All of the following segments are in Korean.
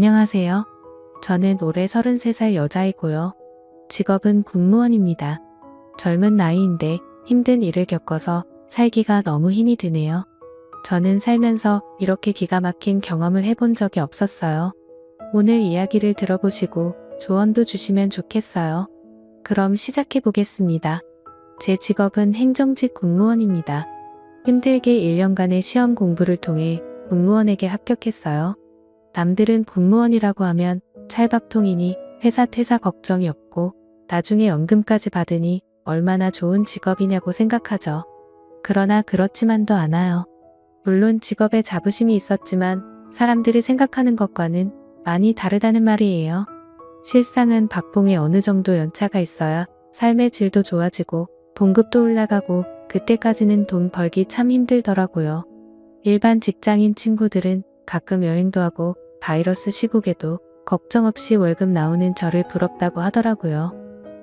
안녕하세요. 저는 올해 33살 여자이고요. 직업은 군무원입니다. 젊은 나이인데 힘든 일을 겪어서 살기가 너무 힘이 드네요. 저는 살면서 이렇게 기가 막힌 경험을 해본 적이 없었어요. 오늘 이야기를 들어보시고 조언도 주시면 좋겠어요. 그럼 시작해 보겠습니다. 제 직업은 행정직 군무원입니다. 힘들게 1년간의 시험 공부를 통해 군무원에게 합격했어요. 남들은 군무원이라고 하면 찰밥통이니 회사 퇴사 걱정이 없고 나중에 연금까지 받으니 얼마나 좋은 직업이냐고 생각하죠. 그러나 그렇지만도 않아요. 물론 직업에 자부심이 있었지만 사람들이 생각하는 것과는 많이 다르다는 말이에요. 실상은 박봉에 어느 정도 연차가 있어야 삶의 질도 좋아지고 봉급도 올라가고 그때까지는 돈 벌기 참 힘들더라고요. 일반 직장인 친구들은 가끔 여행도 하고 바이러스 시국에도 걱정 없이 월급 나오는 저를 부럽다고 하더라고요.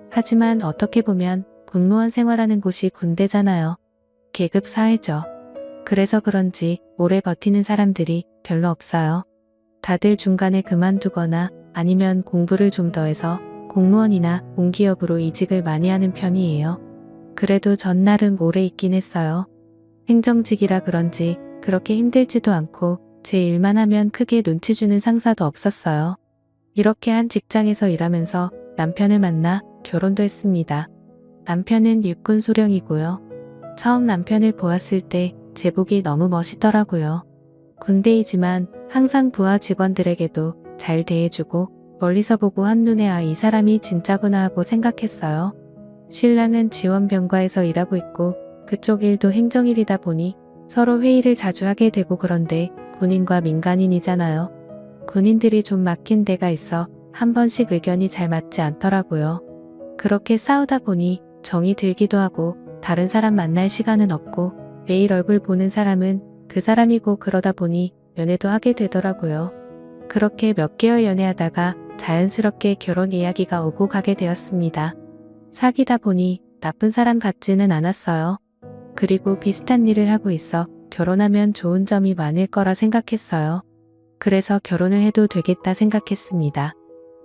하지만 어떻게 보면 군무원 생활하는 곳이 군대잖아요. 계급 사회죠. 그래서 그런지 오래 버티는 사람들이 별로 없어요. 다들 중간에 그만두거나 아니면 공부를 좀 더 해서 공무원이나 공기업으로 이직을 많이 하는 편이에요. 그래도 전 나름 오래 있긴 했어요. 행정직이라 그런지 그렇게 힘들지도 않고 제 일만 하면 크게 눈치 주는 상사도 없었어요. 이렇게 한 직장에서 일하면서 남편을 만나 결혼도 했습니다. 남편은 육군 소령이고요. 처음 남편을 보았을 때 제복이 너무 멋있더라고요. 군대이지만 항상 부하 직원들에게도 잘 대해주고 멀리서 보고 한눈에 이 사람이 진짜구나 하고 생각했어요. 신랑은 지원병과에서 일하고 있고 그쪽 일도 행정일이다 보니 서로 회의를 자주 하게 되고 그런데 군인과 민간인이잖아요. 군인들이 좀 막힌 데가 있어 한 번씩 의견이 잘 맞지 않더라고요. 그렇게 싸우다 보니 정이 들기도 하고 다른 사람 만날 시간은 없고 매일 얼굴 보는 사람은 그 사람이고 그러다 보니 연애도 하게 되더라고요. 그렇게 몇 개월 연애하다가 자연스럽게 결혼 이야기가 오고 가게 되었습니다. 사귀다 보니 나쁜 사람 같지는 않았어요. 그리고 비슷한 일을 하고 있어 결혼하면 좋은 점이 많을 거라 생각했어요. 그래서 결혼을 해도 되겠다 생각했습니다.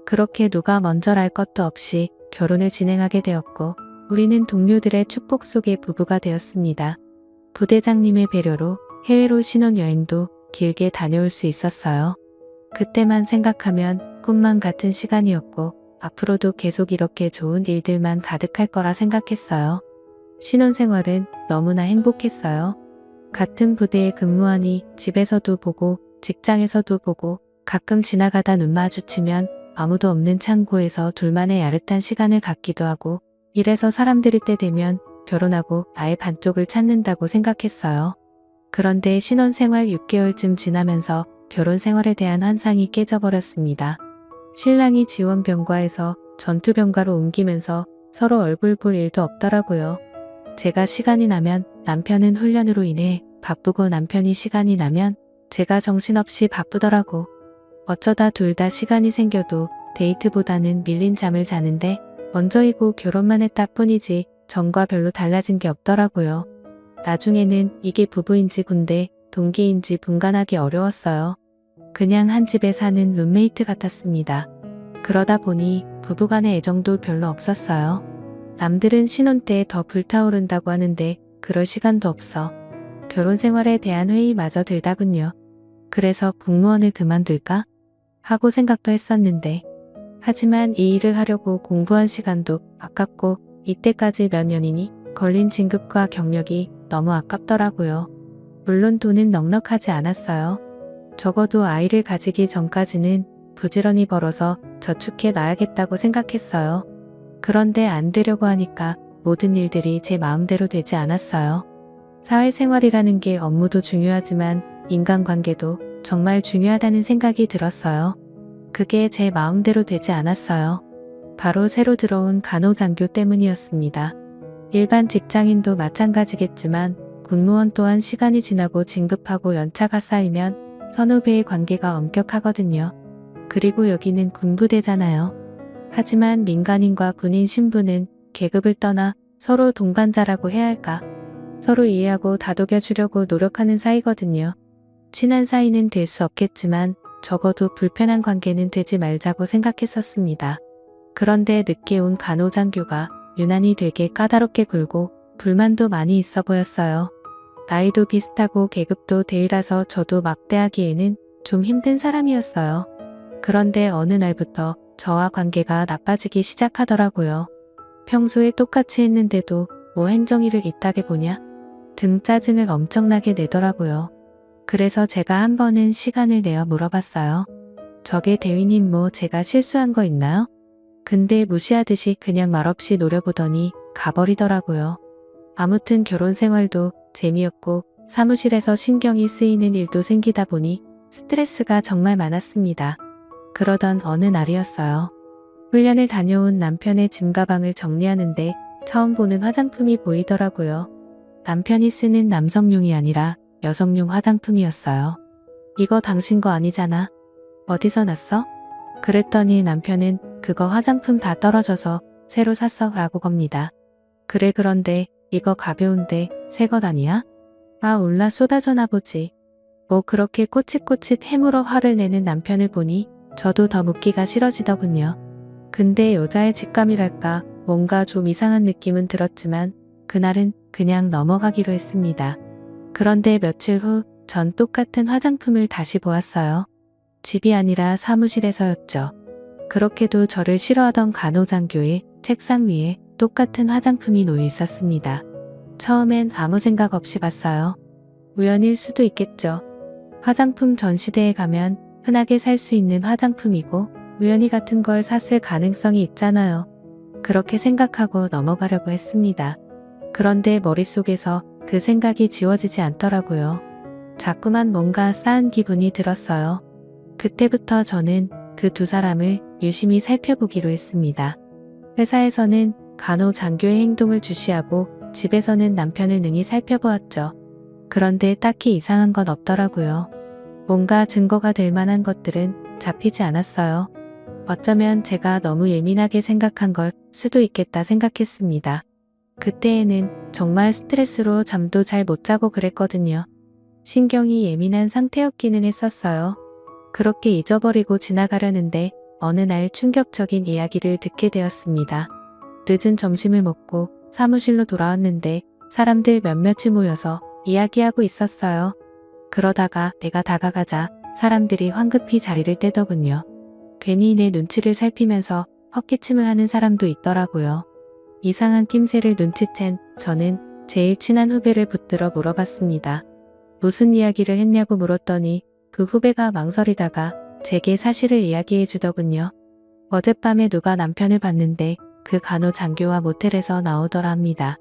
그렇게 누가 먼저 알 것도 없이 결혼을 진행하게 되었고 우리는 동료들의 축복 속에 부부가 되었습니다. 부대장님의 배려로 해외로 신혼여행도 길게 다녀올 수 있었어요. 그때만 생각하면 꿈만 같은 시간이었고 앞으로도 계속 이렇게 좋은 일들만 가득할 거라 생각했어요. 신혼생활은 너무나 행복했어요. 같은 부대에 근무하니 집에서도 보고 직장에서도 보고 가끔 지나가다 눈 마주치면 아무도 없는 창고에서 둘만의 야릇한 시간을 갖기도 하고 이래서 사람들이 때 되면 결혼하고 나의 반쪽을 찾는다고 생각했어요. 그런데 신혼생활 6개월쯤 지나면서 결혼 생활에 대한 환상이 깨져버렸습니다. 신랑이 지원병과에서 전투병과로 옮기면서 서로 얼굴 볼 일도 없더라고요. 제가 시간이 나면 남편은 훈련으로 인해 바쁘고 남편이 시간이 나면 제가 정신없이 바쁘더라고. 어쩌다 둘 다 시간이 생겨도 데이트보다는 밀린 잠을 자는데 먼저이고 결혼만 했다 뿐이지 전과 별로 달라진 게 없더라고요. 나중에는 이게 부부인지 군대, 동기인지 분간하기 어려웠어요. 그냥 한 집에 사는 룸메이트 같았습니다. 그러다 보니 부부간의 애정도 별로 없었어요. 남들은 신혼 때 더 불타오른다고 하는데 그럴 시간도 없어. 결혼 생활에 대한 회의마저 들다군요. 그래서 공무원을 그만둘까? 하고 생각도 했었는데 하지만 이 일을 하려고 공부한 시간도 아깝고 이때까지 몇 년이니 걸린 진급과 경력이 너무 아깝더라고요. 물론 돈은 넉넉하지 않았어요. 적어도 아이를 가지기 전까지는 부지런히 벌어서 저축해 놔야겠다고 생각했어요. 그런데 안 되려고 하니까 모든 일들이 제 마음대로 되지 않았어요. 사회생활이라는 게 업무도 중요하지만 인간관계도 정말 중요하다는 생각이 들었어요. 그게 제 마음대로 되지 않았어요. 바로 새로 들어온 간호장교 때문이었습니다. 일반 직장인도 마찬가지겠지만 군무원 또한 시간이 지나고 진급하고 연차가 쌓이면 선후배의 관계가 엄격하거든요. 그리고 여기는 군부대잖아요. 하지만 민간인과 군인 신분은 계급을 떠나 서로 동반자라고 해야 할까? 서로 이해하고 다독여 주려고 노력하는 사이거든요. 친한 사이는 될 수 없겠지만 적어도 불편한 관계는 되지 말자고 생각했었습니다. 그런데 늦게 온 간호장교가 유난히 되게 까다롭게 굴고 불만도 많이 있어 보였어요. 나이도 비슷하고 계급도 대위라서 저도 막대하기에는 좀 힘든 사람이었어요. 그런데 어느 날부터 저와 관계가 나빠지기 시작하더라고요. 평소에 똑같이 했는데도 뭐 행정일을 이따게 보냐? 등 짜증을 엄청나게 내더라고요. 그래서 제가 한 번은 시간을 내어 물어봤어요. 저게 대위님 뭐 제가 실수한 거 있나요? 근데 무시하듯이 그냥 말없이 노려보더니 가버리더라고요. 아무튼 결혼 생활도 재미없고 사무실에서 신경이 쓰이는 일도 생기다 보니 스트레스가 정말 많았습니다. 그러던 어느 날이었어요. 훈련을 다녀온 남편의 짐가방을 정리하는데 처음 보는 화장품이 보이더라고요. 남편이 쓰는 남성용이 아니라 여성용 화장품이었어요. 이거 당신 거 아니잖아. 어디서 났어? 그랬더니 남편은 그거 화장품 다 떨어져서 새로 샀어 라고 겁니다. 그래 그런데 이거 가벼운데 새 것 아니야? 아 올라 쏟아져나 보지. 뭐 그렇게 꼬칫꼬칫 해물어 화를 내는 남편을 보니 저도 더 묻기가 싫어지더군요. 근데 여자의 직감이랄까 뭔가 좀 이상한 느낌은 들었지만 그날은 그냥 넘어가기로 했습니다. 그런데 며칠 후 전 똑같은 화장품을 다시 보았어요. 집이 아니라 사무실에서였죠. 그렇게도 저를 싫어하던 간호장교의 책상 위에 똑같은 화장품이 놓여 있었습니다. 처음엔 아무 생각 없이 봤어요. 우연일 수도 있겠죠. 화장품 전시대에 가면 흔하게 살 수 있는 화장품이고 우연히 같은 걸 샀을 가능성이 있잖아요. 그렇게 생각하고 넘어가려고 했습니다. 그런데 머릿속에서 그 생각이 지워지지 않더라고요. 자꾸만 뭔가 쌓은 기분이 들었어요. 그때부터 저는 그 두 사람을 유심히 살펴보기로 했습니다. 회사에서는 간호장교의 행동을 주시하고 집에서는 남편을 능히 살펴보았죠. 그런데 딱히 이상한 건 없더라고요. 뭔가 증거가 될 만한 것들은 잡히지 않았어요. 어쩌면 제가 너무 예민하게 생각한 걸 수도 있겠다 생각했습니다. 그때에는 정말 스트레스로 잠도 잘 못 자고 그랬거든요. 신경이 예민한 상태였기는 했었어요. 그렇게 잊어버리고 지나가려는데 어느 날 충격적인 이야기를 듣게 되었습니다. 늦은 점심을 먹고 사무실로 돌아왔는데 사람들 몇몇이 모여서 이야기하고 있었어요. 그러다가 내가 다가가자 사람들이 황급히 자리를 떼더군요. 괜히 내 눈치를 살피면서 헛기침을 하는 사람도 있더라고요. 이상한 낌새를 눈치챈 저는 제일 친한 후배를 붙들어 물어봤습니다. 무슨 이야기를 했냐고 물었더니 그 후배가 망설이다가 제게 사실을 이야기해 주더군요. 어젯밤에 누가 남편을 봤는데 그 간호장교와 모텔에서 나오더라 합니다.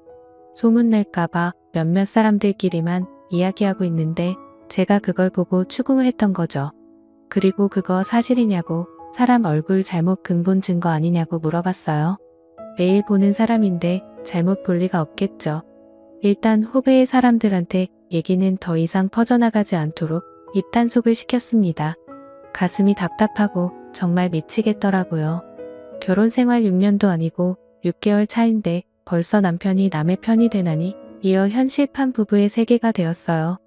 소문낼까봐 몇몇 사람들끼리만 이야기하고 있는데 제가 그걸 보고 추궁을 했던 거죠. 그리고 그거 사실이냐고 사람 얼굴 잘못 근본 증거 아니냐고 물어봤어요. 매일 보는 사람인데 잘못 볼 리가 없겠죠. 일단 후배의 사람들한테 얘기는 더 이상 퍼져나가지 않도록 입단속을 시켰습니다. 가슴이 답답하고 정말 미치겠더라고요. 결혼 생활 6년도 아니고 6개월 차인데 벌써 남편이 남의 편이 되나니 이어 현실판 부부의 세계가 되었어요.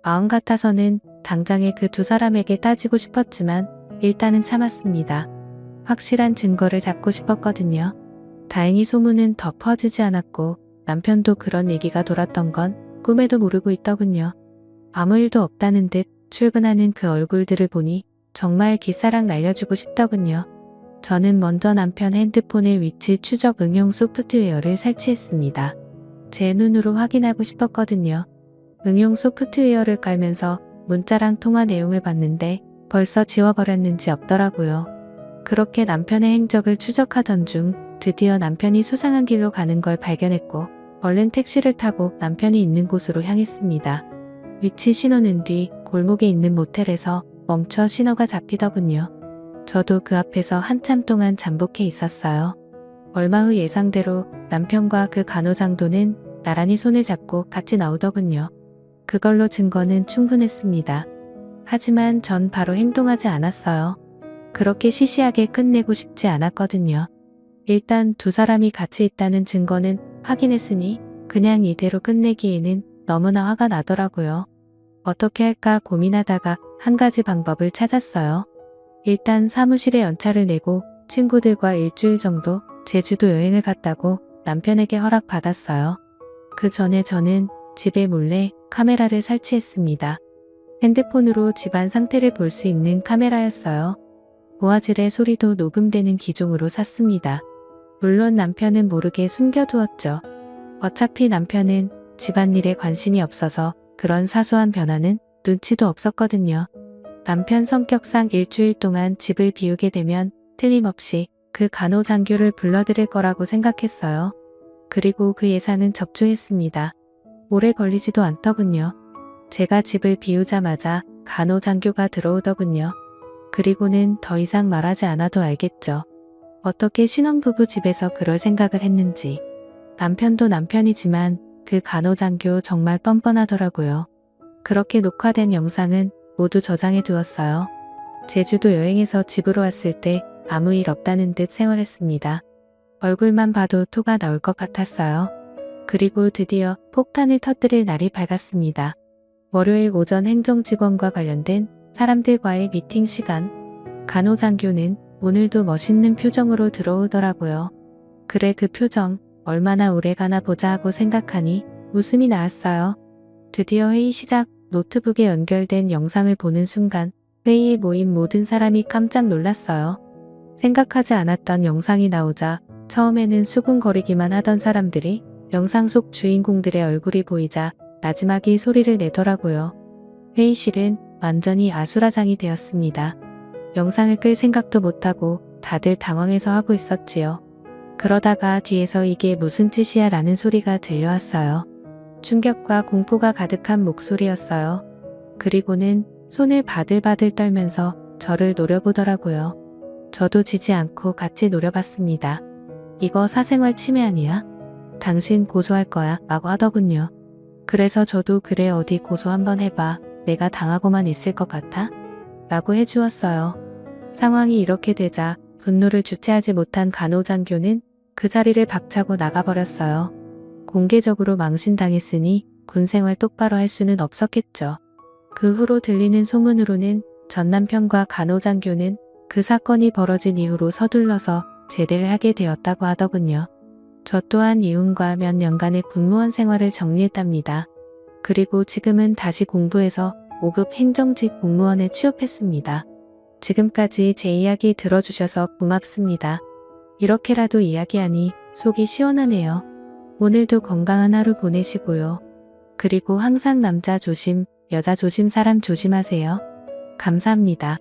마음 같아서는 당장에 그 두 사람에게 따지고 싶었지만 일단은 참았습니다. 확실한 증거를 잡고 싶었거든요. 다행히 소문은 더 퍼지지 않았고 남편도 그런 얘기가 돌았던 건 꿈에도 모르고 있더군요. 아무 일도 없다는 듯 출근하는 그 얼굴들을 보니 정말 깃사랑 날려주고 싶더군요. 저는 먼저 남편 핸드폰의 위치 추적 응용 소프트웨어를 설치했습니다. 제 눈으로 확인하고 싶었거든요. 응용 소프트웨어를 깔면서 문자랑 통화 내용을 봤는데 벌써 지워버렸는지 없더라고요. 그렇게 남편의 행적을 추적하던 중 드디어 남편이 수상한 길로 가는 걸 발견했고 얼른 택시를 타고 남편이 있는 곳으로 향했습니다. 위치 신호는 뒤 골목에 있는 모텔에서 멈춰 신호가 잡히더군요. 저도 그 앞에서 한참 동안 잠복해 있었어요. 얼마 후 예상대로 남편과 그 간호장도는 나란히 손을 잡고 같이 나오더군요. 그걸로 증거는 충분했습니다. 하지만 전 바로 행동하지 않았어요. 그렇게 시시하게 끝내고 싶지 않았거든요. 일단 두 사람이 같이 있다는 증거는 확인했으니 그냥 이대로 끝내기에는 너무나 화가 나더라고요. 어떻게 할까 고민하다가 한 가지 방법을 찾았어요. 일단 사무실에 연차를 내고 친구들과 일주일 정도 제주도 여행을 갔다고 남편에게 허락받았어요. 그 전에 저는 집에 몰래 카메라를 설치했습니다. 핸드폰으로 집안 상태를 볼 수 있는 카메라였어요. 고화질의 소리도 녹음되는 기종으로 샀습니다. 물론 남편은 모르게 숨겨두었죠. 어차피 남편은 집안일에 관심이 없어서 그런 사소한 변화는 눈치도 없었거든요. 남편 성격상 일주일 동안 집을 비우게 되면 틀림없이 그 간호장교를 불러들일 거라고 생각했어요. 그리고 그 예상은 적중했습니다. 오래 걸리지도 않더군요. 제가 집을 비우자마자 간호장교가 들어오더군요. 그리고는 더 이상 말하지 않아도 알겠죠. 어떻게 신혼부부 집에서 그럴 생각을 했는지. 남편도 남편이지만 그 간호장교 정말 뻔뻔하더라고요. 그렇게 녹화된 영상은 모두 저장해 두었어요. 제주도 여행에서 집으로 왔을 때 아무 일 없다는 듯 생활했습니다. 얼굴만 봐도 토가 나올 것 같았어요. 그리고 드디어 폭탄을 터뜨릴 날이 밝았습니다. 월요일 오전 행정직원과 관련된 사람들과의 미팅 시간. 간호장교는 오늘도 멋있는 표정으로 들어오더라고요. 그래, 그 표정 얼마나 오래 가나 보자 하고 생각하니 웃음이 나왔어요. 드디어 회의 시작. 노트북에 연결된 영상을 보는 순간 회의에 모인 모든 사람이 깜짝 놀랐어요. 생각하지 않았던 영상이 나오자 처음에는 수군거리기만 하던 사람들이 영상 속 주인공들의 얼굴이 보이자 나지막이 소리를 내더라고요. 회의실은 완전히 아수라장이 되었습니다. 영상을 끌 생각도 못하고 다들 당황해서 하고 있었지요. 그러다가 뒤에서 이게 무슨 짓이야 라는 소리가 들려왔어요. 충격과 공포가 가득한 목소리였어요. 그리고는 손을 바들바들 떨면서 저를 노려보더라고요. 저도 지지 않고 같이 노려봤습니다. 이거 사생활 침해 아니야? 당신 고소할 거야 라고 하더군요. 그래서 저도 그래, 어디 고소 한번 해봐. 내가 당하고만 있을 것 같아? 라고 해주었어요. 상황이 이렇게 되자 분노를 주체하지 못한 간호장교는 그 자리를 박차고 나가버렸어요. 공개적으로 망신당했으니 군생활 똑바로 할 수는 없었겠죠. 그 후로 들리는 소문으로는 전 남편과 간호장교는 그 사건이 벌어진 이후로 서둘러서 제대를 하게 되었다고 하더군요. 저 또한 이혼과 몇 년간의 군무원 생활을 정리했답니다. 그리고 지금은 다시 공부해서 5급 행정직 공무원에 취업했습니다. 지금까지 제 이야기 들어주셔서 고맙습니다. 이렇게라도 이야기하니 속이 시원하네요. 오늘도 건강한 하루 보내시고요. 그리고 항상 남자 조심, 여자 조심, 사람 조심하세요. 감사합니다.